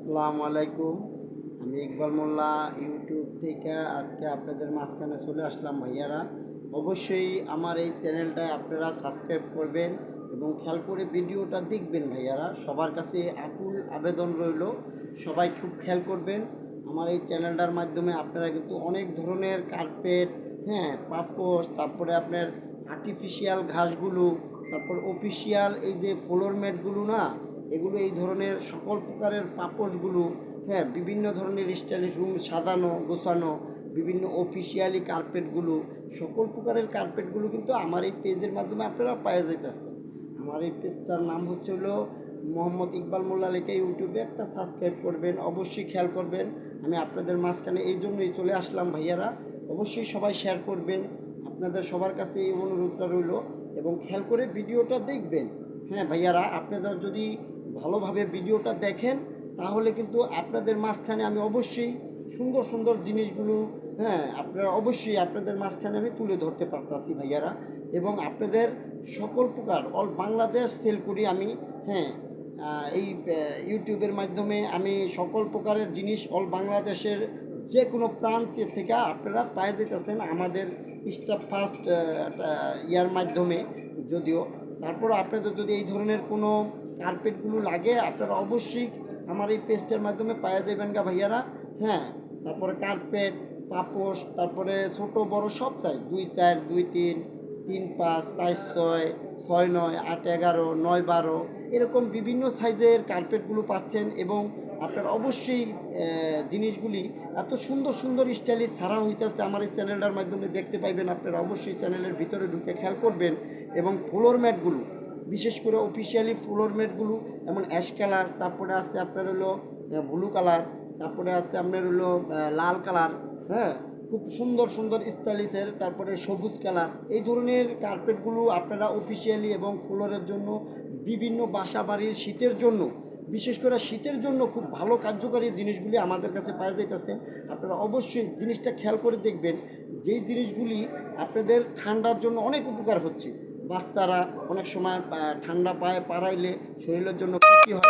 আসসালামু আলাইকুম। আমি ইকবাল মোল্লা ইউটিউব থেকে আজকে আপনাদের মাঝখানে চলে আসলাম ভাইয়ারা। অবশ্যই আমার এই চ্যানেলটায় আপনারা সাবস্ক্রাইব করবেন এবং খেয়াল করে ভিডিওটা দেখবেন ভাইয়ারা। সবার কাছে আকুল আবেদন রইল, সবাই খুব খেয়াল করবেন। আমার এই চ্যানেলটার মাধ্যমে আপনারা কিন্তু অনেক ধরনের কার্পেট, পাপোশ, তারপরে আপনার আর্টিফিশিয়াল ঘাসগুলো, তারপর অফিসিয়াল এই যে ফ্লোর ম্যাটগুলো না, এগুলো এই ধরনের সকল প্রকারের পাপোশগুলো, বিভিন্ন ধরনের স্টাইলিশ রুম সাজানো গোছানো, বিভিন্ন অফিসিয়ালি কার্পেটগুলো, সকল প্রকারের কার্পেটগুলো কিন্তু আমার এই পেজের মাধ্যমে আপনারা পেয়ে যাইতেছেন। আমার এই পেজটার নাম হচ্ছে হলো মোহাম্মদ ইকবাল মোল্লা লিখে ইউটিউবে একটা সাবস্ক্রাইব করবেন, অবশ্যই খেয়াল করবেন। আমি আপনাদের মাঝখানে এই জন্যই চলে আসলাম ভাইয়ারা। অবশ্যই সবাই শেয়ার করবেন, আপনাদের সবার কাছে এই অনুরোধটা রইল এবং খেয়াল করে ভিডিওটা দেখবেন। ভাইয়ারা, আপনারা যদি ভালোভাবে ভিডিওটা দেখেন তাহলে কিন্তু আপনাদের মাঝখানে আমি অবশ্যই সুন্দর সুন্দর জিনিসগুলো, আপনারা অবশ্যই আপনাদের মাঝখানে আমি তুলে ধরতে পারতাছি ভাইয়ারা। এবং আপনাদের সকল প্রকার অল বাংলাদেশ সেল করি আমি। এই ইউটিউবের মাধ্যমে আমি সকল প্রকারের জিনিস অল বাংলাদেশের যে কোনো প্রান্ত থেকে আপনারা পেয়ে যেতেছেন আমাদের স্টাফ ফার্স্ট ইয়ার মাধ্যমে। যদিও তারপর আপনাদের যদি এই ধরনের কোনো কার্পেটগুলো লাগে আপনারা অবশ্যই আমার এই পেজটার মাধ্যমে পাওয়া যাবেন গা ভাইয়ারা। তারপরে কার্পেট, পাপোশ, তারপরে ছোট বড় সব সাইজ 2-4, 2-3, 3-5, 4-6, 6-9, 8-11, 9-12 এরকম বিভিন্ন সাইজের কার্পেটগুলো পাচ্ছেন। এবং আপনারা অবশ্যই জিনিসগুলি এত সুন্দর সুন্দর স্টাইলিশ ছাড়া হইতেছে আমার এই চ্যানেলটার মাধ্যমে দেখতে পাইবেন। আপনারা অবশ্যই চ্যানেলের ভিতরে ঢুকে খেয়াল করবেন। এবং ফ্লোর ম্যাটগুলো, বিশেষ করে অফিসিয়ালি ফ্লোর ম্যাটগুলো এমন অ্যাশ কালার, তারপরে আছে আপনার হলো ব্লু কালার, তারপরে আছে আপনার হলো লাল কালার, খুব সুন্দর সুন্দর স্টাইলিশের, তারপরে সবুজ কালার, এই ধরনের কার্পেটগুলো আপনারা অফিসিয়ালি এবং ফ্লোরের জন্য বিভিন্ন বাসা বাড়ির শীতের জন্য, বিশেষ করে শীতের জন্য খুব ভালো কার্যকারী জিনিসগুলি আমাদের কাছে পাওয়া যাইতেছে। আপনারা অবশ্যই জিনিসটা খেয়াল করে দেখবেন, যেই জিনিসগুলি আপনাদের ঠান্ডার জন্য অনেক উপকার হচ্ছে। বাচ্চারা অনেক সময় ঠান্ডা পায়ে পাড়াইলে শরীরের জন্য ক্ষতি হয়।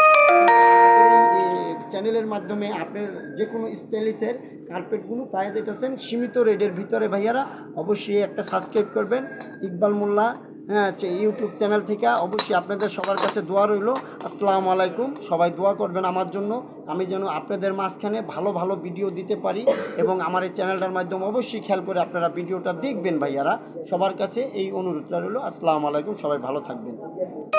চ্যানেলের মাধ্যমে আপনার যে কোনো স্টাইলিশের কার্পেটগুলো পাওয়া যাইতেছেন সীমিত রেটের ভিতরে ভাইয়ারা। অবশ্যই একটা সাবস্ক্রাইব করবেন ইকবাল মোল্লা ইউটিউব চ্যানেল থেকে। অবশ্যই আপনাদের সবার কাছে দোয়া রইল। আসসালামু আলাইকুম। সবাই দোয়া করবেন আমার জন্য, আমি যেন আপনাদের মাঝখানে ভালো ভালো ভিডিও দিতে পারি। এবং আমার এই চ্যানেলটার মাধ্যমে অবশ্যই খেয়াল করে আপনারা ভিডিওটা দেখবেন ভাইয়ারা। সবার কাছে এই অনুরোধটা রইল। আসসালামু আলাইকুম, সবাই ভালো থাকবেন।